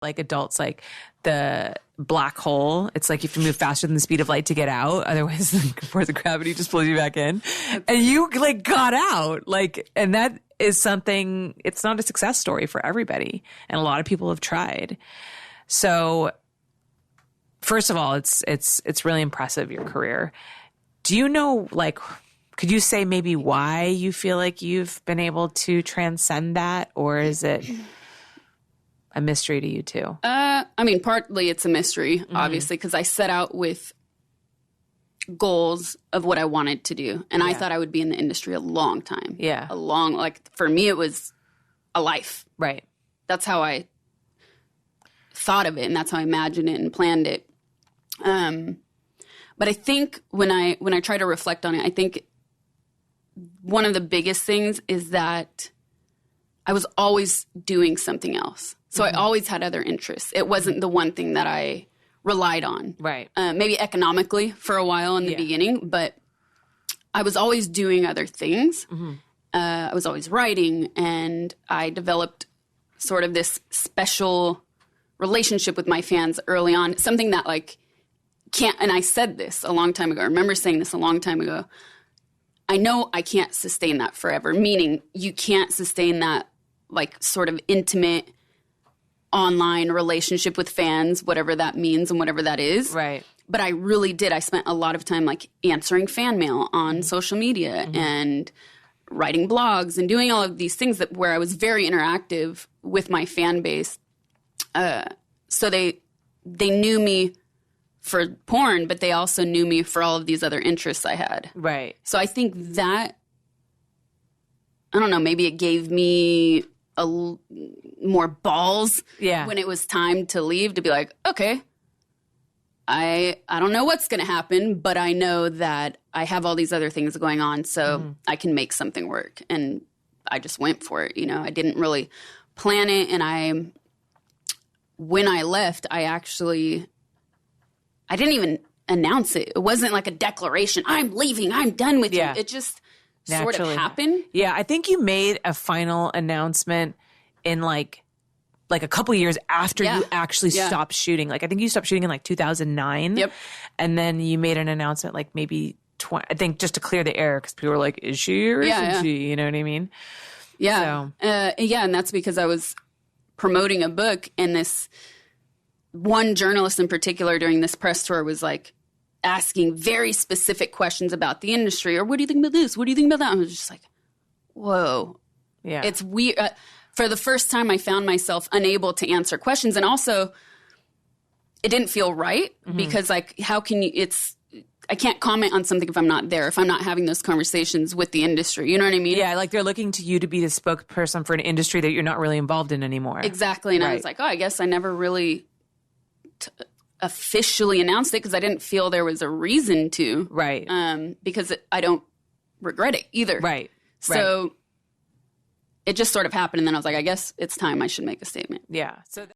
like adults, like the black hole. It's like you have to move faster than the speed of light to get out. Otherwise, the force of gravity just pulls you back in. And you like got out. Like, and that is something, it's not a success story for everybody. And a lot of people have tried. So first of all, it's really impressive, your career. Do you know, like, could you say maybe why you feel like you've been able to transcend that? Or is it a mystery to you too? I mean, partly it's a mystery, obviously, because I set out with goals of what I wanted to do. And I thought I would be in the industry a long time. Yeah. Like, for me, it was a life. Right. That's how I thought of it, and that's how I imagined it and planned it. But I think when I try to reflect on it, I think one of the biggest things is that I was always doing something else. So I always had other interests. It wasn't the one thing that I relied on. Right. Maybe economically for a while in the beginning, but I was always doing other things. I was always writing, and I developed sort of this special relationship with my fans early on. Something that like can't, and I said this a long time ago. I remember saying this a long time ago. I know I can't sustain that forever, meaning you can't sustain that like sort of intimate online relationship with fans, whatever that means and whatever that is. Right. But I really did. I spent a lot of time like answering fan mail on social media and writing blogs and doing all of these things that where I was very interactive with my fan base. So they knew me for porn, but they also knew me for all of these other interests I had. Right. So I think that, I don't know, maybe it gave me more balls when it was time to leave, to be like, okay, I don't know what's going to happen, but I know that I have all these other things going on, so I can make something work. And I just went for it. You know, I didn't really plan it. And when I left, I didn't even announce it. It wasn't like a declaration. I'm leaving. I'm done with you. It just sort of happened. Yeah, I think you made a final announcement in like a couple years after you actually stopped shooting. Like I think you stopped shooting in like 2009. Yep. And then you made an announcement like maybe I think just to clear the air, because people were like, is she or isn't she? You know what I mean? Yeah. So. And that's because I was promoting a book, and this one journalist in particular during this press tour was like asking very specific questions about the industry, or what do you think about this? What do you think about that? I was just like, whoa. Yeah. It's weird. For the first time, I found myself unable to answer questions. And also, it didn't feel right because like, how can you, I can't comment on something if I'm not there, if I'm not having those conversations with the industry. You know what I mean? Yeah, like they're looking to you to be the spokesperson for an industry that you're not really involved in anymore. Exactly. And I was like, oh, I guess I never really officially announced it because I didn't feel there was a reason to. Right. Because I don't regret it either. Right. So it just sort of happened. And then I was like, I guess it's time I should make a statement. Yeah. So